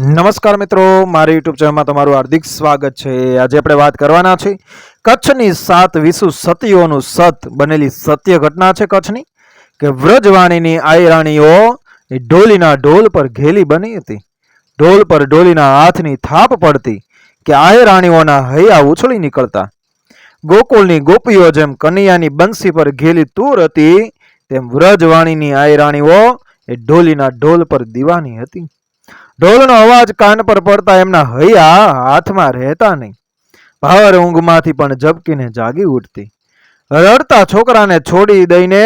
નમસ્કાર મિત્રો, મારી યુટ્યુબ ચેનલમાં તમારું હાર્દિક સ્વાગત છે। આજે આપણે વાત કરવાના છે કચ્છની 7 વિશુ સતીઓનું સત બનેલી સત્ય ઘટના છે કચ્છની કે વ્રજવાણીની આયરાણીઓ ઢોલીના ઢોલ પર ઘેલી બની હતી। ઢોલ પર ઢોલીના હાથની થાપ પડતી કે આયરાણીઓના હૈયા ઉછળી નીકળતા। ગોકુળની ગોપીઓ જેમ કનૈયાની બંસી પર ઘેલી તૂર હતી તેમ વ્રજવાણીની આયરાણીઓ ઢોલીના ઢોલ પર દીવાની હતી। ઢોલનો અવાજ કાન પર પડતા એમના હૈયા હાથમાં રહેતા નહીં, ભાવર ઊંઘમાંથી પણ ઝબકીને જાગી ઉઠતી। રડતા છોકરાને છોડી દઈને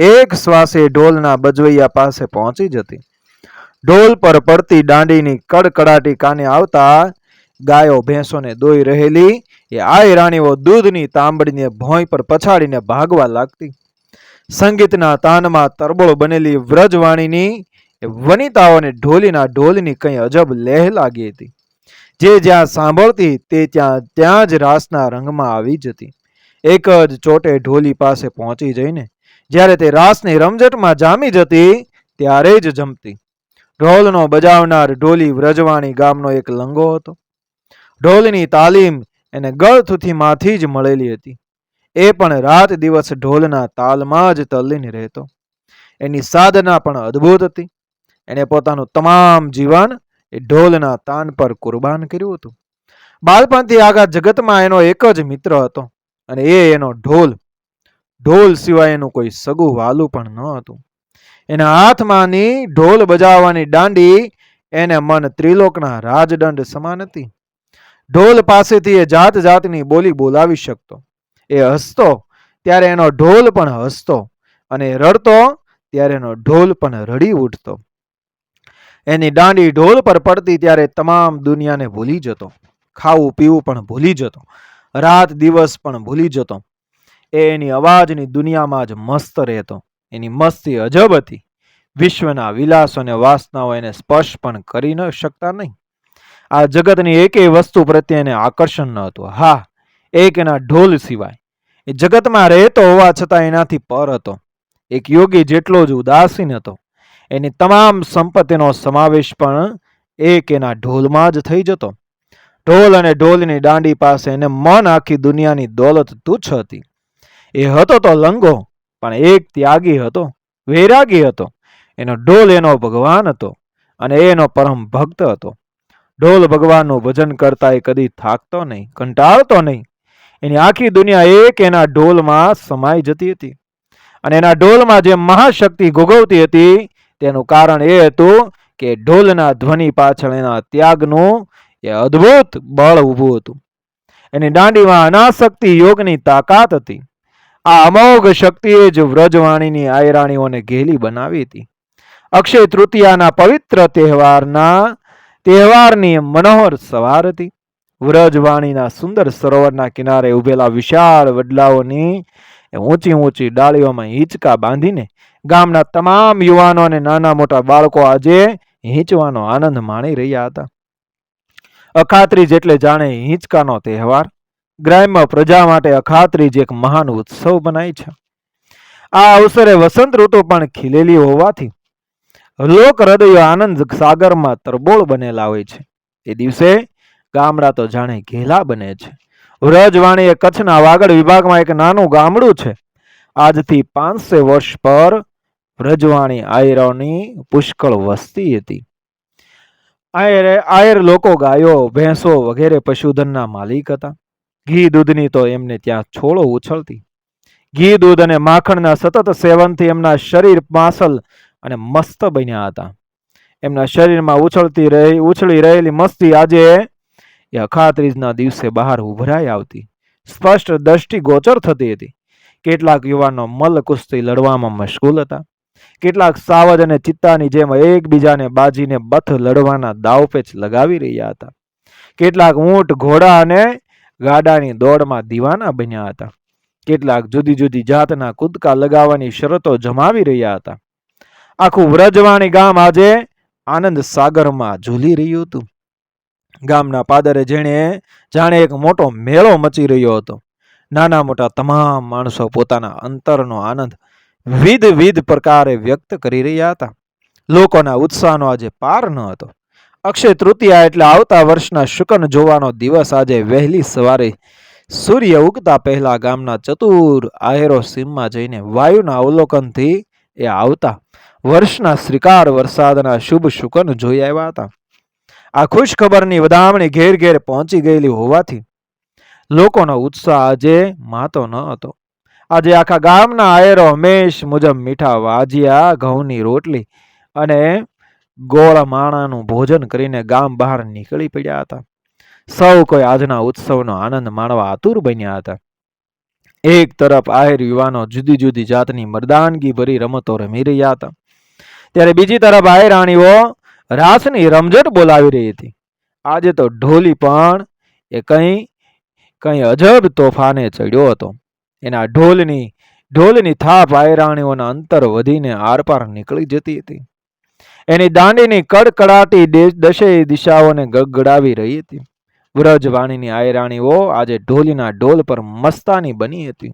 એક શ્વાસે ઢોલના બજવૈયા પાસે પહોંચી જતી। ઢોલ પર પડતી દાંડીની કડકડાટી કાને આવતા ગાયો ભેંસોને દોઈ રહેલી એ આયરાણીઓ દૂધની તાંબડીને ભોંય પર પછાડીને ભાગવા લાગતી। સંગીતના તાનમાં તરબોળ બનેલી વ્રજવાણીની વનિતાઓને ઢોલીના ઢોલની કંઈ અજબ લેહ લાગી હતી। જે જ્યાં સાંભળતી તે ત્યાં જ રાસના રંગમાં આવી જતી। એક જ ચોટે ઢોલી પાસે પહોંચી જઈને જ્યારે તે રાસની રમઝટમાં જામી જતી ત્યારે જ જમતી। ઢોલનો બજાવનાર ઢોલી વ્રજવાણી ગામનો એક લંગો હતો। ઢોલની તાલીમ એને ગળથુથીમાંથી જ મળેલી હતી। એ પણ રાત દિવસ ઢોલના તાલમાં જ તલ્લીન રહેતો। એની સાધના પણ અદ્ભુત હતી। એણે પોતાનું તમામ જીવન એ ઢોલના તાન પર કુરબાન કર્યું હતું। બાળપણથી આખા જગતમાં એનો એક જ મિત્ર હતો અને એ એનો ઢોલ। ઢોલ સિવાય એનું કોઈ સગું વાલું પણ ન હતું। એના હાથમાંની ઢોલ બજાવવાની દાંડી એને મન ત્રિલોકના રાજદંડ સમાન હતી। ઢોલ પાસેથી એ જાત જાતની બોલી બોલાવી શકતો। એ હસતો ત્યારે એનો ઢોલ પણ હસતો અને રડતો ત્યારે એનો ઢોલ પણ રડી ઉઠતો। એની દાંડી ઢોલ પર પડતી ત્યારે તમામ દુનિયાને ભૂલી જતો। ખાવું પીવું પણ ભૂલી જતો, રાત દિવસ પણ ભૂલી જતો। એ એની અવાજની દુનિયામાં જ મસ્ત રહેતો। એની મસ્તી અજબ હતી। વિશ્વના વિલાસ અને વાસનાઓ એને સ્પર્શ પણ કરી ન શકતા નહીં। આ જગતની એકેય વસ્તુ પ્રત્યે એને આકર્ષણ ન હતું। હા, એક એના ઢોલ સિવાય। એ જગતમાં રહેતો હોવા છતાં એનાથી પર હતો। એક યોગી જેટલો જ ઉદાસીન હતો। એની તમામ સંપત્તિનો સમાવેશ પણ એક એના ઢોલમાં જ થઈ જતો। ઢોલ અને ઢોલની દાંડી પાસે એને મન આખી દુનિયાની દોલત તુચ્છ હતી। એ હતો તો લંગો પણ એક ત્યાગી હતો, વૈરાગી હતો। એનો ઢોલ એનો ભગવાન હતો અને એનો પરમ ભક્ત હતો। ઢોલ ભગવાનનું ભજન કરતા એ કદી થાકતો નહીં, કંટાળતો નહીં। એની આખી દુનિયા એક એના ઢોલમાં સમાઈ જતી હતી અને એના ઢોલમાં જે મહાશક્તિ ભોગવતી હતી તેનું કારણ એ હતું કે ઢોલના ધ્વનિ પાછળ એના ત્યાગનું એ અદ્ભુત બળ ઊભું હતું। એની દાંડીમાં અનાસક્તિ યોગની તાકાત હતી। આ અમોઘ શક્તિએ જ વ્રજવાણીની આયરાણીઓને ઘેલી બનાવી હતી। અક્ષય તૃતીયાના પવિત્ર તહેવારની મનોહર સવાર હતી। વ્રજવાણીના સુંદર સરોવરના કિનારે ઉભેલા વિશાળ વડલાઓની ઊંચી ઊંચી ડાળીઓમાં હિંચકા બાંધીને ગામના તમામ યુવાનો અને નાના મોટા બાળકો આજે હિંચવાનો આનંદ માણી રહ્યા હતા। અખાત્રીજ એટલે જાણે હિંચકાનો તહેવાર। ગ્રામ્ય પ્રજા માટે અખાત્રીજ એક મહાન ઉત્સવ બનાય છે। આ અવસરે વસંત ઋતુ પણ ખીલેલી હોવાથી લોક હૃદયો આનંદ સાગરમાં તરબોળ બનેલા હોય છે। એ દિવસે ગામડા તો જાણે ઘેલા બને છે। વ્રજવાણી એ કચ્છના વાગડ વિભાગમાં એક નાનું ગામડું છે। આજથી 500 વર્ષ પર વ્રજવાણી આયરોની પુષ્કળ વસ્તી હતી। આયર લોકો ગાયો ભેંસો વગેરે પશુધનના માલિક હતા। ઘી દૂધની તો એમને ત્યાં છોડો ઉછળતી। ઘી દૂધ અને માખણના સતત સેવનથી એમના શરીર માસલ અને મસ્ત બન્યા હતા। એમના શરીરમાં ઉછળી રહેલી મસ્તી આજે એ અખાત્રીજના દિવસે બહાર ઉભરાઈ આવતી, સ્પષ્ટ દ્રષ્ટિ ગોચર થતી હતી। કેટલાક યુવાનો મલ્લ કુસ્તી લડવામાં મશગુલ હતા। કેટલાક સાવજ અને ચિત્તાની જેમ એકબીજાને બાજીને બથ લડવાના દાવપેચ લગાવી રહ્યા હતા। કેટલાક ઊંટ ઘોડા અને ગાડાની દોડમાં દીવાના બન્યા હતા। કેટલાક જુદી જુદી જાતના કૂદકા લગાવવાની શરતો જમાવી રહ્યા હતા। આખું વ્રજવાણી ગામ આજે આનંદ સાગરમાં ઝૂલી રહ્યું હતું। ગામના પાદરે જાણે એક મોટો મેળો મચી રહ્યો હતો। નાના મોટા તમામ માણસો પોતાના અંતરનો આનંદ વિવિધ પ્રકારે વ્યક્ત કરી રહ્યા હતા। લોકોના ઉત્સાહનો આજે પાર ન હતો। અક્ષય તૃતીયા એટલે આવતા વર્ષના શુકન જોવાનો દિવસ. આજે વહેલી સવારે સૂર્ય ઉગતા પહેલા ગામના ચતુર આહેરો સીમમાં જઈને વાયુના અવલોકનથી એ આવતા વર્ષના શ્રીકાર વરસાદના શુભ શુકન જોઈ આવ્યા હતા. આ ખુશ ખબરની વધામણી ઘેર ઘેર પહોંચી ગયેલી હોવાથી લોકોનો ઉત્સાહ આજે માતો ન હતો. આજે આખા ગામના આયરો હંમેશ મુજબ મીઠા વાજિયા, ઘઉંની રોટલી અને ગોળ માણાનું ભોજન કરીને ગામ બહાર નીકળી પડ્યા હતા. સૌ કોઈ આજના ઉત્સવનો આનંદ માણવા આતુર બન્યા હતા. એક તરફ આહિર યુવાનો જુદી જુદી જાતની મર્દાનગી ભરી રમતો રમી રહ્યા હતા, ત્યારે બીજી તરફ આહિરાણીઓ રાસની રમઝટ બોલાવી રહી હતી. આજે તો ઢોલી પણ એ કઈ અજબ તોફાને ચડ્યો હતો. એના ઢોલની થાપ આયરાણીઓના અંતર વધીને આરપાર નીકળી જતી હતી. એની દાંડીની કડકડાટી દશેય દિશાઓને ગગડાવી રહી હતી. વ્રજવાણીની આયરાણીઓ આજે ઢોલીના ઢોલ પર મસ્તાની બની હતી.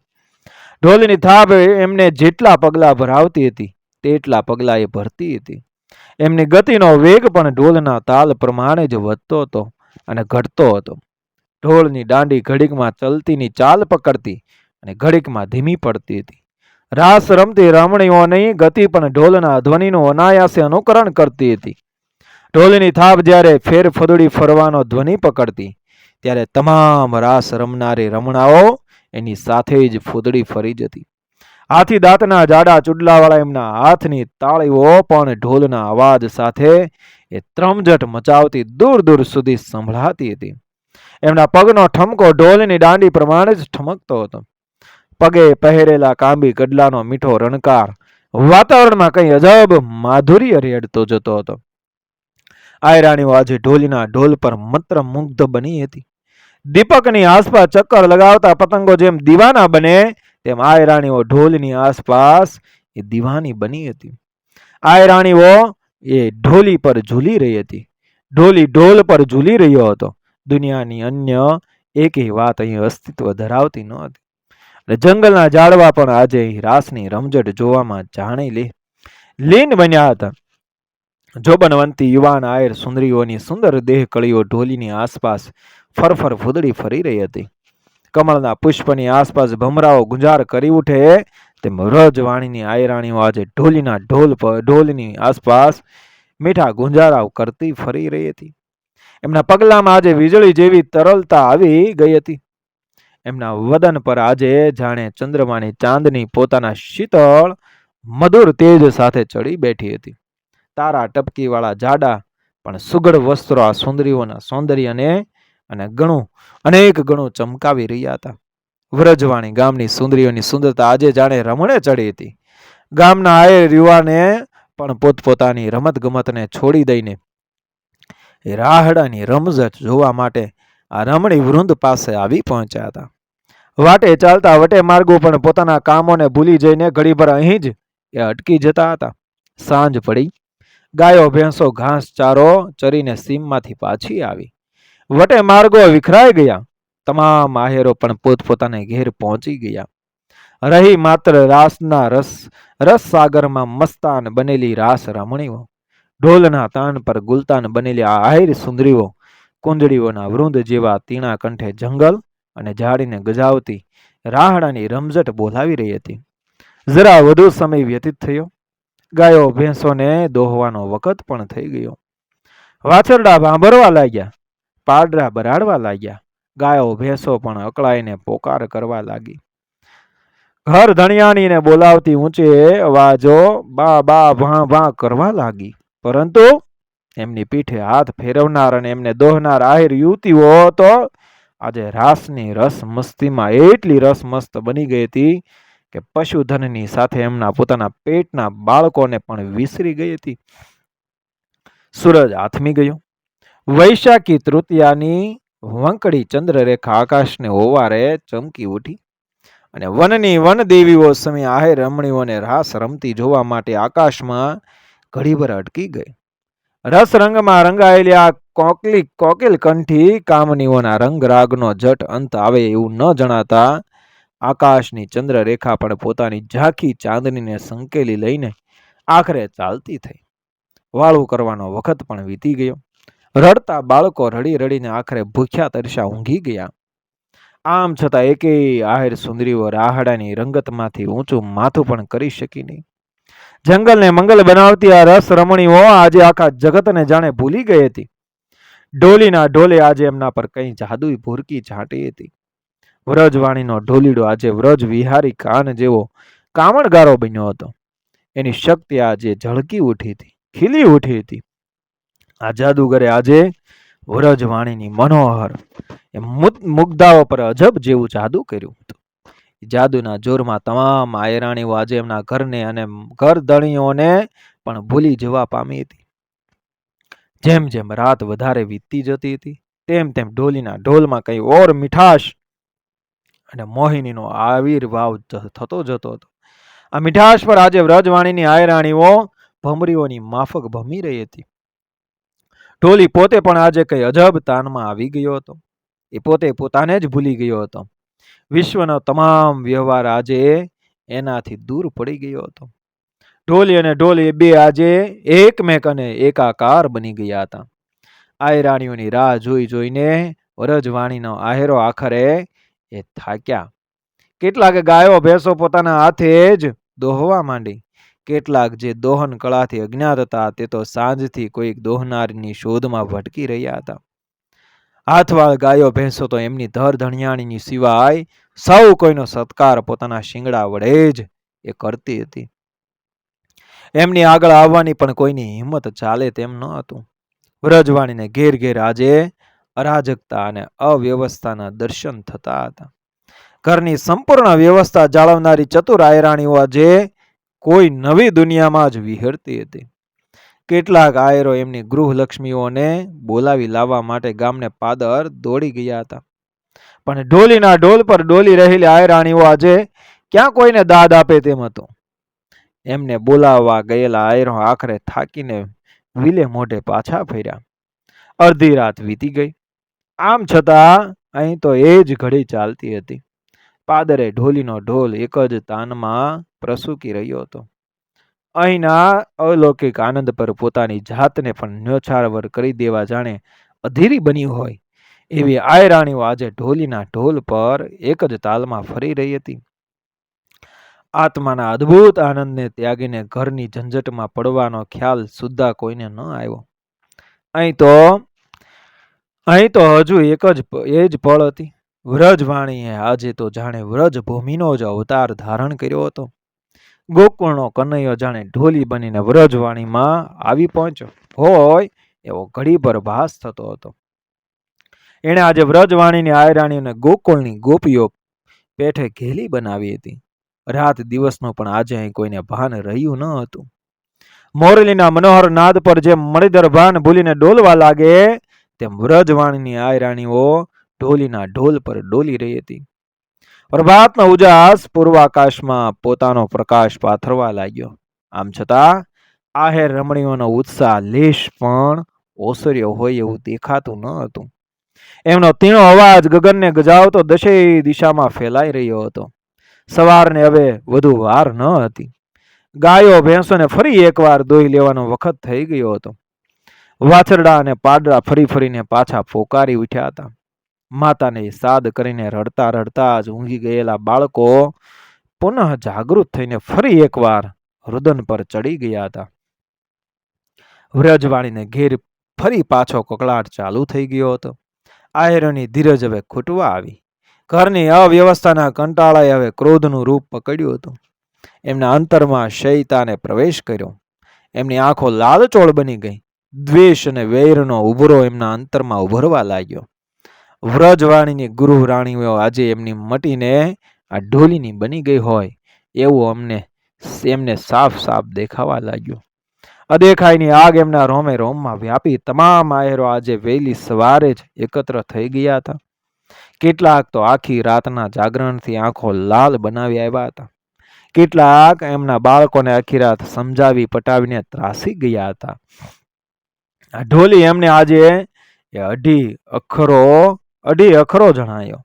ઢોલની થાપ એમને જેટલા પગલા ભરાવતી હતી તેટલા પગલા એ ભરતી હતી. એમની ગતિનો વેગ પણ ઢોલના તાલ પ્રમાણે જ વધતો હતો અને ઘટતો હતો. ઢોલની દાંડી ઘડીકમાં ચલતીની ચાલ પકડતી અને ઘડીકમાં ધીમી પડતી હતી. રાસ રમતી રમણીઓની ગતિ પણ ઢોલના ધ્વનિનું અનાયાસે અનુકરણ કરતી હતી. ઢોલની થાપ જ્યારે ફેર ફદુડી ફરવાનો ધ્વનિ પકડતી ત્યારે તમામ રાસ રમનારી રમણાઓ એની સાથે જ ફૂદડી ફરી જતી. હાથી દાંતના જાડા ચૂડલાવાળા એમના હાથની તાળીઓ પણ ઢોલના અવાજ સાથે એ ત્રમઝટ મચાવતી દૂર દૂર સુધી સંભળાતી હતી. એમના પગનો ઠમકો ઢોલની દાંડી પ્રમાણે જ ઠમકતો હતો. પગે પહેરેલા કાંબી ગડલાનો મીઠો રણકાર વાતાવરણમાં કઈ અજબ માધુર્ય રેડતો જતો હતો. આયરાણીઓ આજે ઢોલીના ઢોલ પર મંત્ર મુગ્ધ બની હતી. દીપકની આસપાસ ચક્કર લગાવતા પતંગો જેમ દીવાના બને તેમ આયરાણીઓ ઢોલની આસપાસ એ દીવાની બની હતી. આયરાણીઓ એ ઢોલી પર ઝૂલી રહી હતી. ઢોલી ઢોલ પર ઝૂલી રહ્યો હતો. દુનિયાની અન્ય એકેય વાત અહીં અસ્તિત્વ ધરાવતી ન હતી. જંગલના ઝાડવા પણ આજે રાસની રમઝટ જોવામાં જાણી લીન બન્યા હતા. જોબનવંતી યુવાન આયર સુંદરીઓની સુંદર દેહ કળીઓ ઢોલીની આસપાસ ફરફર ફૂદડી ફરી રહી હતી. કમળના પુષ્પની આસપાસ ભમરાઓ ગુંજાર કરી ઉઠે તેમ વ્રજવાણીની આયરાણીઓ આજે ઢોલની આસપાસ મીઠા ગુંજારાઓ કરતી ફરી રહી હતી. એમના પગલામાં આજે વીજળી જેવી તરલતા આવી ગઈ હતી. એમના વદન પર આજે જાણે ચંદ્રમાની ચાંદની પોતાના શીતળ મધુર તેજ સાથે ચડી બેઠી હતી. તારા ટપકી વાળા જાડા પણ સુઘડ વસ્ત્રો આ સુંદરીઓના સૌંદર્યને અને અનેક ગણું ચમકાવી રહ્યા હતા. વ્રજવાણી ગામની સુંદરીઓની સુંદરતા આજે જાણે રમણે ચડી હતી. ગામના આયર યુવાને પણ પોતપોતાની રમત ગમતને છોડી દઈને એ રાહડાની રમઝટ જોવા માટે આ રમણી વૃંદ પાસે આવી પહોંચ્યા હતા. વાટે ચાલતા વટે માર્ગો પણ પોતાના કામોને ભૂલી જઈને ઘડીભર અહીં જ એ અટકી જતા હતા. સાંજ પડી. ગાયો ભેંસો ઘાસ ચારો ચરીને સીમમાંથી પાછી આવી. વટે માર્ગો વિખરાઈ ગયા. તમામ આહેરો પણ પોતપોતાને ઘેર પહોંચી ગયા. રહી માત્ર રાસના રસ સાગરમાં મસ્તાન બનેલી રાસ રમણીઓ. ઢોલના તાન પર ગુલતાન બનેલી આ આહિર સુંદરીઓ કુંજળીઓના વૃંદ જેવા તીણા કંઠે જંગલ અને ઝાડીને ગજાવતી રાહડાની રમઝટ બોલાવી રહી હતી. જરા વધુ સમય વ્યતીત થયો. ગાયો ભેંસોને દોહવાનો વખત પણ થઈ ગયો. વાછરડા ભાંભરવા લાગ્યા. પારડા બરાડવા લાગ્યા. ગાયો ભેંસો પણ અકળાઈને પોકાર કરવા લાગી. ઘર ધણિયાણીને બોલાવતી ઊંચે અવાજો બા બા ભાં ભાં કરવા લાગી. પરંતુ એમની પીઠે હાથ ફેરવનાર અને એમને દોહનાર આહિર યુવતીઓ તો આજે રાસની રસ મસ્તીમાં એટલી રસમસ્ત બની ગઈ હતી કે પશુધનની સાથે એમના પોતાના પેટના બાળકોને પણ વિસરી ગઈ હતી. સૂરજ આથમી ગયો. વૈશાખી તૃતીયાની વંકડી ચંદ્રરેખા આકાશને ઓવારે ચમકી ઉઠી અને વનની વનદેવીઓ સમી આહિર રમણીઓને રાસ રમતી જોવા માટે આકાશમાં ઘડીભર અટકી ગઈ. રસ રંગમાં રંગાયેલી આ કોકિલ કંઠી કામનીઓના રંગરાગનો જટ અંત આવે એવું ન જણાતા આકાશની ચંદ્રરેખા પણ પોતાની ઝાંખી ચાંદનીને સંકેલી લઈને આખરે ચાલતી થઈ. વાળું કરવાનો વખત પણ વીતી ગયો. રડતા બાળકો રડી રડીને આખરે ભૂખ્યા તરસ્યા ઊંઘી ગયા. આમ છતાં એકેય આહિર સુંદરીઓ રાહડાની રંગતમાંથી ઊંચું માથું પણ કરી શકી નહીં. જંગલને મંગલ બનાવતી આ રસ રમણીઓ આજે આખા જગતને જાણે ભૂલી ગઈ હતી. ઢોલીના ઢોલે આજે એમના પર કઈ જાદુઈ ભૂરકી છાંટી હતી. વ્રજવાણીનો ઢોલીડો આજે વ્રજ વિહારી કાન જેવો કામણગારો બન્યો હતો. એની શક્તિ આજે ઝળકી ઉઠી હતી, ખીલી ઉઠી હતી. આ જાદુગરે આજે વ્રજવાણીની મનોહર મુગ્ધાઓ પર અજબ જેવું જાદુ કર્યું હતું. જાદુના જોરમાં તમામ આયરાણીઓ આજે એમના ઘરને અને ઘરધણીઓને પણ ભૂલી જવા પામી હતી. જેમ જેમ રાત વધારે વીતતી જતી હતી તેમ તેમ ઢોલીના ઢોલમાં કઈ ઓર મીઠાશ અને મોહિનીનો આવિર્ભાવ થતો જતો હતો. આ મીઠાશ પર આજે વ્રજવાણીની આયરાણીઓ ભમરીઓની માફક ભમી રહી હતી. ઢોલી પોતે પણ આજે કઈ અજબ તાનમાં આવી ગયો હતો. એ પોતે પોતાને જ ભૂલી ગયો હતો. વિશ્વનો તમામ વ્યવહાર આજે એનાથી દૂર પડી ગયો હતો. ઢોલી અને ઢોલી બે આજે એકમેક અને એકાકાર બની ગયા હતા. આયરાણીઓની રાહ જોઈ જોઈને વ્રજવાણીનો આહેરો આખરે એ થાક્યા. કેટલાક ગાયો ભેંસો પોતાના હાથે જ દોહવા માંડી. કેટલાક જે દોહન કળાથી અજ્ઞાત હતા તે તો સાંજથી કોઈક દોહનારની શોધમાં ભટકી રહ્યા હતા. હાથવાળ ગાયો ભેંસો તો એમની ધર ધણિયાણીની સિવાય સૌ કોઈનો સત્કાર પોતાના શિંગડા વડે જ એ કરતી હતી. એમની આગળ આવવાની પણ કોઈની હિંમત ચાલે તેમ ન હતું. વ્રજવાણીને ઘેર ઘેર આજે અરાજકતા અને અવ્યવસ્થાના દર્શન થતા હતા. ઘરની સંપૂર્ણ વ્યવસ્થા જાળવનારી ચતુર આયરાણીઓ આજે કોઈ નવી દુનિયામાં જ વિહરતી હતી. કેટલાક આયરો એમની ગૃહલક્ષ્મીઓને બોલાવી લાવવા માટે ગામને પાદર દોડી ગયા હતા. પણ ઢોલીના ઢોલ પર ડોલી રહેલી આયરાણીઓ આજે ક્યાં કોઈને દાદ આપે તેમ હતું. એમને બોલાવવા ગયેલા આયરો આખરે થાકીને વિલે મોઢે પાછા ફર્યા. અડધી રાત વીતી ગઈ. આમ છતાં અહીં તો એ જ ઘડી ચાલતી હતી. પાદરે ઢોલીનો ઢોલ એક જ તાનમાં પ્રસૂકી રહ્યો હતો. અહીંના અલૌકિક આનંદ પર પોતાની જાતને પણ ન્યોછાવર કરી દેવા જાણે અધીરી બની હોય એવી આયરાણીઓ આજે ઢોલીના ઢોલ પર એક જ તાલમાં ફરી રહી હતી. આત્માના અદ્ભુત આનંદને ત્યાગીને ઘરની ઝંઝટમાં પડવાનો ખ્યાલ સુદ્ધા કોઈને ન આવ્યો. અહીં તો હજુ એ જ પળ હતી. વ્રજવાણીએ આજે તો જાણે વ્રજભૂમિનો જ અવતાર ધારણ કર્યો હતો. ગોકુળનો કનૈયો જાણે ઢોલી બનીને વ્રજવાણીમાં આવી પહોંચ્યો હોય એવો ઘડીભર ભાસ થતો હતો. એણે આજે વ્રજવાણીની આયરાણીઓને ગોકુળની ગોપીઓ પેઠે ઘેલી બનાવી હતી. રાત દિવસનું પણ આજે અહીં કોઈને ભાન રહ્યું ન હતું. મોરલીના મનોહર નાદ પર જેમ મણિધર ભાન ભૂલીને ડોલવા લાગે તેમ વ્રજવાણીની આયરાણીઓ ઢોલીના ઢોલ પર ડોલી રહી હતી. પ્રભાતનો ઉજાસ પૂર્વાકાશમાં પોતાનો પ્રકાશ પાથરવા લાગ્યો. આમ છતાં આહેર રમણીઓનો ઉત્સાહ લેશ પણ ઓસર્યો હોય એવું દેખાતું ન હતું. એમનો તીણો અવાજ ગગનને ગજાવતો દશેય દિશામાં ફેલાઈ રહ્યો હતો. સવારને હવે વધુ વાર ન હતી. ગાયો ભેંસોને ફરી એકવાર દોઈ લેવાનો વખત થઈ ગયો હતો. વાછરડા અને પાડરા ફરી ફરીને પાછા પોકારી ઉઠ્યા હતા. માતાને સાદ કરીને રડતા રડતા જ ઊંઘી ગયેલા બાળકો પુનઃ જાગૃત થઈને ફરી એકવાર રુદન પર ચડી ગયા હતા. વ્રજવાણીને ઘેર ફરી પાછો કકળાટ ચાલુ થઈ ગયો હતો. આયરોની ધીરજ હવે ખૂટવા આવી. ઘરની અવ્યવસ્થાના કંટાળાએ હવે ક્રોધનું રૂપ પકડ્યું હતું. એમના અંતરમાં શૈતાને પ્રવેશ કર્યો. એમની આંખો લાલચોળ બની ગઈ. દ્વેષ અને વૈરનો ઉભરો એમના અંતરમાં ઉભરવા લાગ્યો. વ્રજવાણીની ગૃહ રાણીઓ આજે એમની મટીને આ ઢોલીની બની ગઈ હોય એવું એમને સાફ સાફ દેખાવા લાગ્યું. અદેખાઈની આગ એમના રોમે રોમમાં વ્યાપી. તમામ આયરો આજે વહેલી સવારે જ એકત્ર થઈ ગયા હતા. કેટલાક તો આખી રાતના જાગરણથી આંખો લાલ બનાવી આવ્યા હતા. કેટલાક એમના બાળકોને આખી રાત સમજાવી પટાવીને ત્રાસી ગયા હતા. આ ઢોલી એમને આજે અઢી અખરો જણાયો.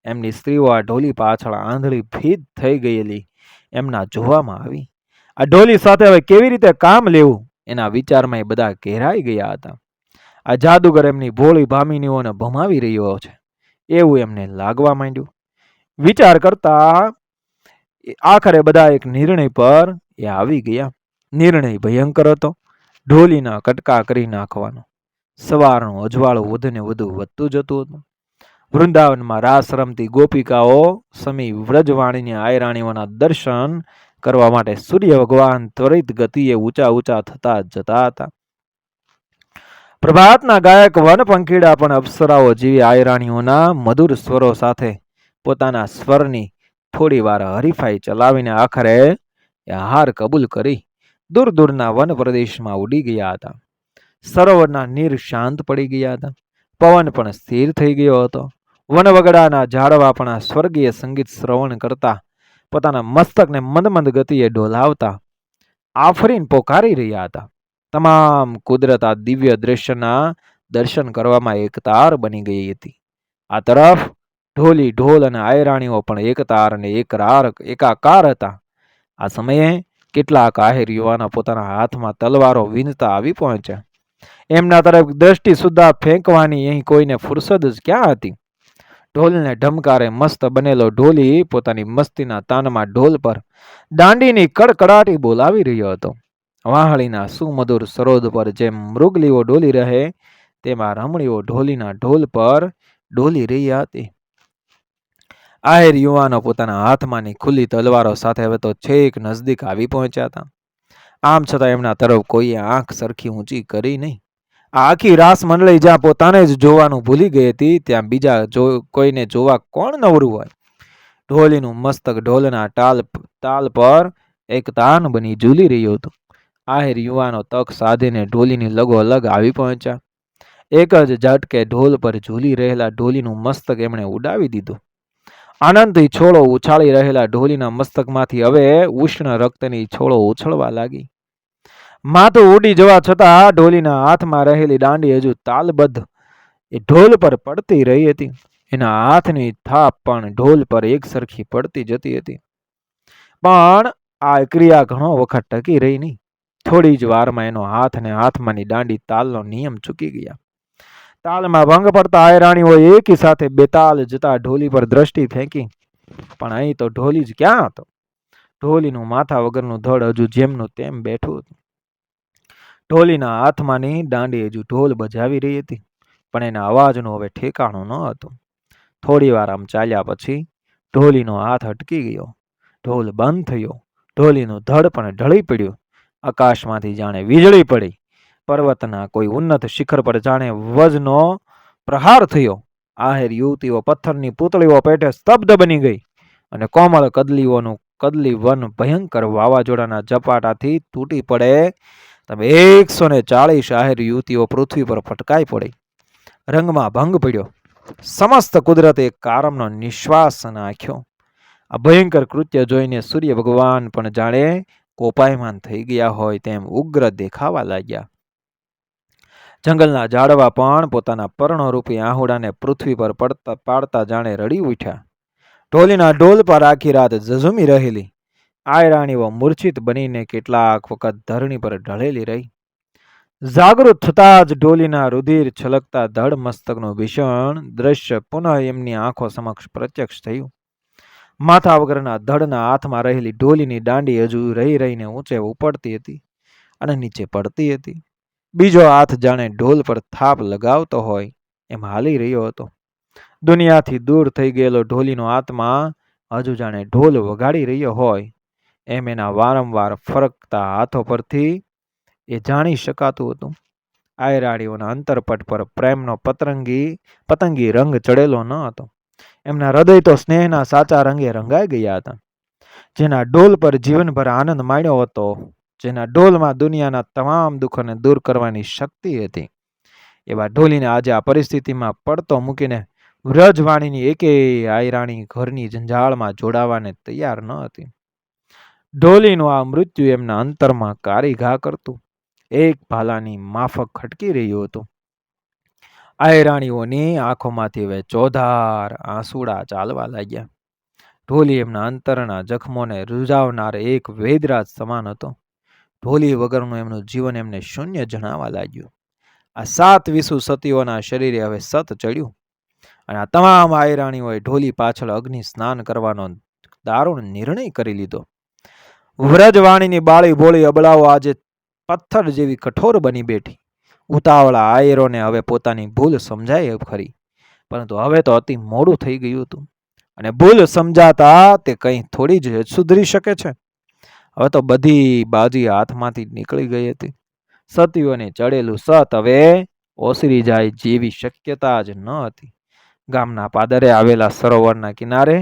એમની સ્ત્રીઓ આ ઢોલી પાછળ આંધળી ભીત થઈ ગયેલી એમના જોવામાં આવી. આ ઢોલી સાથે હવે કેવી રીતે કામ લેવું એના વિચારમાં એ બધા ઘેરાઈ ગયા હતા. આ જાદુગર એમની ભોળી ભામિનીઓને ભમાવી રહ્યો છે એવું એમને લાગવા માંડ્યું. વિચાર કરતા આખરે બધા એક નિર્ણય પર એ આવી ગયા. નિર્ણય ભયંકર હતો. ઢોલીના કટકા કરી નાખવાનો. સવારનું અજવાળું વધુ ને વધુ વધતું જતું હતું. વૃંદાવનમાં રાસ રમતી ગોપિકાઓ સમી વ્રજવાણીની આયરાણીઓના દર્શન કરવા માટે સૂર્ય ભગવાન ત્વરિત ગતિએ ઊંચા ઊંચા થતા જતા હતા. પ્રભાતના ગાયક વનપંખીડા પણ અપ્સરાઓ જેવી આયરાણીઓના મધુર સ્વરો સાથે પોતાના સ્વરની થોડી વાર હરીફાઈ ચલાવીને આખરે હાર કબૂલ કરી દૂર દૂરના વન પ્રદેશમાં ઉડી ગયા હતા. સરોવરના નીર શાંત પડી ગયા હતા. પવન પણ સ્થિર થઈ ગયો હતો. વનવગડાના ઝાડવા પણ આ સ્વર્ગીય સંગીત શ્રવણ કરતા પોતાના મસ્તકને મંદ મંદ ગતિએ ડોલાવતા આફરીન પોકારી રહ્યા હતા. તમામ કુદરત આ દિવ્ય દ્રશ્યના દર્શન કરવામાં એકતાર બની ગઈ હતી. આ તરફ ઢોલી ઢોલ અને આયરાણીઓ પણ એકતાર અને એકાકાર હતા. આ સમયે કેટલાક આહિર યુવાનો પોતાના હાથમાં તલવારો વીંધતા આવી પહોંચ્યા. એમના તરફ દ્રષ્ટિ સુદ્ધા ફેંકવાની અહીં કોઈને ફુરસદ જ ક્યાં હતી. ઢોલને ઢમકારે મસ્ત બનેલો ઢોલી પોતાની મસ્તીના તાનમાં ઢોલ પર દાંડીની કડકડાટી બોલાવી રહ્યો હતો. વાહળીના સુમધુર સરોદ પર જેમ મૃગલીઓ ડોલી રહે તેમાં રમણીઓ ઢોલીના ઢોલ પર ડોલી રહી હતી. આહિર યુવાનો પોતાના હાથમાંની ખુલ્લી તલવારો સાથે હવે તો છેક નજદીક આવી પહોંચ્યા હતા. આમ છતાં એમના તરફ કોઈએ આંખ સરખી ઊંચી કરી નહીં. આ આખી રાસ મંડળી જ્યાં પોતાને જ જોવાનું ભૂલી ગઈ હતી ત્યાં બીજા કોઈને જોવા કોણ નવરું હોય. ઢોલીનું મસ્તક ઢોલના તાલ પર એક તાન બની ઝૂલી રહ્યું હતું. આહિર યુવાનો તક સાધીને ઢોલીની લગોલગ આવી પહોંચ્યા. એક જ ઝટકે ઢોલ પર ઝૂલી રહેલા ઢોલીનું મસ્તક એમણે ઉડાવી દીધું. આનંદથી છોડો ઉછાળી રહેલા ઢોલીના મસ્તકમાંથી હવે ઉષ્ણ રક્તની છોડો ઉછળવા લાગી. માથું ઉડી જવા છતાં ઢોલીના હાથમાં રહેલી દાંડી હજુ તાલબદ્ધ એ ઢોલ પર પડતી રહી હતી. એના હાથની થાપ પણ ઢોલ પર એક સરખી પડતી જતી હતી. પણ આ ક્રિયા ઘણો વખત ટકી રહી નહીં. થોડી જ વારમાં એનો હાથ અને હાથમાંની દાંડી તાલનો નિયમ ચૂકી ગયા. તાલમાં ભંગ પડતા આયરાણીઓ એકી સાથે બેતાલ જતા ઢોલી પર દ્રષ્ટિ ફેંકી. પણ અહીં તો ઢોલી જ ક્યાં હતો. ઢોલીનું માથા વગરનું ધડ હજુ જેમનું તેમ બેઠું હતું. ઢોલીના હાથમાંની દાંડી હજુ ઢોલ બજાવી રહી હતી પણ એના અવાજનું હવે ઠેકાણું ન હતું. થોડી વાર આમ ચાલ્યા પછી ઢોલીનો હાથ અટકી ગયો. ઢોલ બંધ થયો. ઢોલીનું ધડ પણ ઢળી પડ્યું. આકાશમાંથી જાણે વીજળી પડી. પર્વતના કોઈ ઉન્નત શિખર પર જાણે વજનો પ્રહાર થયો. આહિર યુવતીઓ પથ્થરની પૂતળીઓ પેટે સ્તબ્ધ બની ગઈ અને કોમળ કદલી વન ભયંકર વાવાઝોડાના ઝપાટાથી તૂટી પડે તમે 140 આહિર યુવતીઓ પૃથ્વી પર ફટકાઈ પડી. રંગમાં ભંગ પડ્યો. સમસ્ત કુદરતે કારમનો નિશ્વાસ નાખ્યો. આ ભયંકર કૃત્ય જોઈને સૂર્ય ભગવાન પણ જાણે કોપાયમાન થઈ ગયા હોય તેમ ઉગ્ર દેખાવા લાગ્યા. જંગલના ઝાડવા પણ પોતાના પર્ણરૂપી આહુડાને પૃથ્વી પર પાડતા જાણે રડી ઉઠ્યા. ઢોલીના ઢોલ પર આખી રાત ઝઝૂમી રહેલી આયરાણીઓ મૂર્છિત બનીને કેટલાક વખત ધરણી પર ઢળેલી રહી. જાગૃત થતા જ ઢોલીના રુધિર છલકતા ધડ મસ્તકનું ભીષણ દ્રશ્ય પુનઃ એમની આંખો સમક્ષ પ્રત્યક્ષ થયું. માથા વગરના ધડના હાથમાં રહેલી ઢોલીની દાંડી હજુ રહીને ઊંચે ઉપડતી હતી અને નીચે પડતી હતી. બીજો હાથ જાણે ઢોલ પર થાપ લગાવતો હોય એમ હાલી રહ્યો હતો. દુનિયાથી દૂર થઈ ગયેલો ઢોલીનો આત્મા હજુ જાણે ઢોલ વગાડી રહ્યો હોય એમ એના વારંવાર ફરકતા હાથો પરથી એ જાણી શકાતું હતું. આયરાણીઓના અંતરપટ પર પ્રેમનો પતંગી રંગ ચડેલો ન હતો. એમના હૃદય તો સ્નેહના સાચા રંગે રંગાઈ ગયા હતા. જેના ડોલ પર જીવનભર આનંદ માણ્યો હતો, જેના ડોલમાં દુનિયાના તમામ દુઃખોને દૂર કરવાની શક્તિ હતી, એવા ઢોલીને આજે આ પરિસ્થિતિમાં પડતો મૂકીને વ્રજવાણીની એકેય આયરાણી ઘરની જંજાળમાં જોડાવાને તૈયાર ન હતી. ઢોલીનું આ મૃત્યુ એમના અંતરમાં કારી ઘા કરતું એક ભાલાની માફક ખટકી રહ્યું હતું. આયરાણીઓની આંખોમાંથી હવે ચોધાર આંસુડા ચાલવા લાગ્યા. ઢોલી એમના અંતરના જખમોને રૂઝાવનાર એક વેદરાજ સમાન હતો. ઢોલી વગરનું એમનું જીવન એમને શૂન્ય જણાવા લાગ્યું. આ 7 વિસુ સતીઓના શરીરે હવે સત ચડ્યું અને આ તમામ આયરાણીઓએ ઢોલી પાછળ અગ્નિ સ્નાન કરવાનો દારૂણ નિર્ણય કરી લીધો. વ્રજવાણીની બાળી બોળી અબળાઓ આજે પથ્થર જેવી કઠોર બની બેઠી. ઉતાવળા આયરોને હવે પોતાની ભૂલ સમજાય ખરી, પરંતુ હવે તો અતિ મોડું થઈ ગયું હતું અને ભૂલ સમજાતા તે કંઈ થોડી જ સુધરી શકે છે. હવે તો બધી બાજી હાથમાંથી નીકળી ગઈ હતી. સતીઓને ચડેલું સત હવે ઓસરી જાય જેવી શક્યતા જ ન હતી. ગામના પાદરે આવેલા સરોવરના કિનારે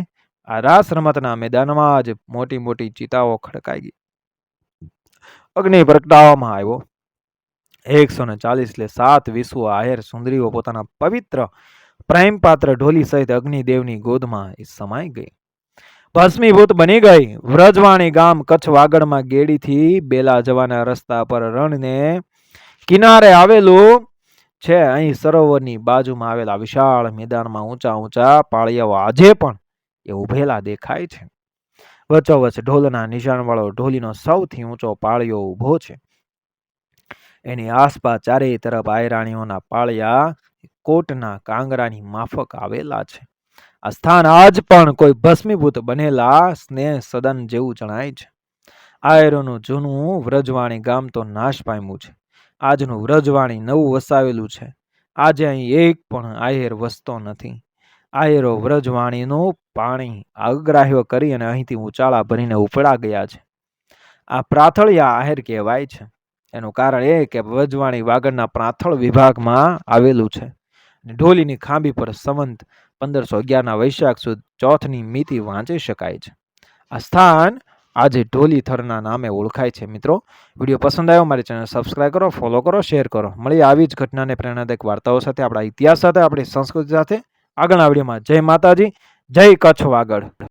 આ રાસ રમતના મેદાનમાં જ મોટી મોટી ચિતાઓ ખડકાઈ ગઈ. અગ્નિ પ્રગટાવવામાં આવ્યો. 140 એટલે 7 વિશ્વ આહેર સુંદરીઓ પોતાના પવિત્ર પ્રેમ પાત્ર ઢોલી સહિત અગ્નિદેવની ગોદમાં સમાઈ ગઈ, ભસ્મીભૂત બની ગઈ. વ્રજવાણી ગામ કચ્છ વાગડમાં ગેડીથી બેલા જવાના રસ્તા પર રણને કિનારે આવેલું છે. અહીં સરોવરની બાજુમાં આવેલા વિશાળ મેદાનમાં ઊંચા ઊંચા પાળિયાઓ આજે પણ એ ઉભેલા દેખાય છે. વચ્ચોવચ્ચ ઢોલના નિશાનવાળો ઢોલીનો સૌથી ઊંચો પાળિયો ઊભો છે. એની આસપાસ ચારે તરફ આયરાણીઓના પાળિયા કોટના કાંગરાની માફક આવેલા છે. આ સ્થાન આજ પણ કોઈ ભસ્મીભૂત બનેલા સ્નેહ સદન જેવું જણાય છે. આયરોનું જૂનું વ્રજવાણી ગામ તો નાશ પામ્યું છે. આજનું વ્રજવાણી નવું વસાવેલું છે. આજે અહીં એક પણ આયર વસતો નથી. આયરો વ્રજવાણીનું પાણી અગ્રાહ્ય કરી અને અહીંથી ઉચાળા ભરીને ઉપડા ગયા છે. આ પ્રાથળિયા આહેર કહેવાય છે. એનું કારણ એ કે વ્રજવાણી વાગડના પ્રાથળ વિભાગમાં આવેલું છે. ઢોલીની ખાંભી પર સંવંત 1511ના વૈશાખ સુદ ચોથની મિતિ વાંચી શકાય છે. આ સ્થાન આજે ઢોલી થરના નામે ઓળખાય છે. મિત્રો, વિડીયો પસંદ આવ્યો મારી ચેનલ સબસ્ક્રાઈબ કરો, ફોલો કરો, શેર કરો. મળી આવી જ ઘટનાને પ્રેરણાદાયક વાર્તાઓ સાથે, આપણા ઇતિહાસ સાથે, આપણી સંસ્કૃતિ સાથે આગળના વિડીયોમાં. જય માતાજી, જય કચ્છ વાગડ.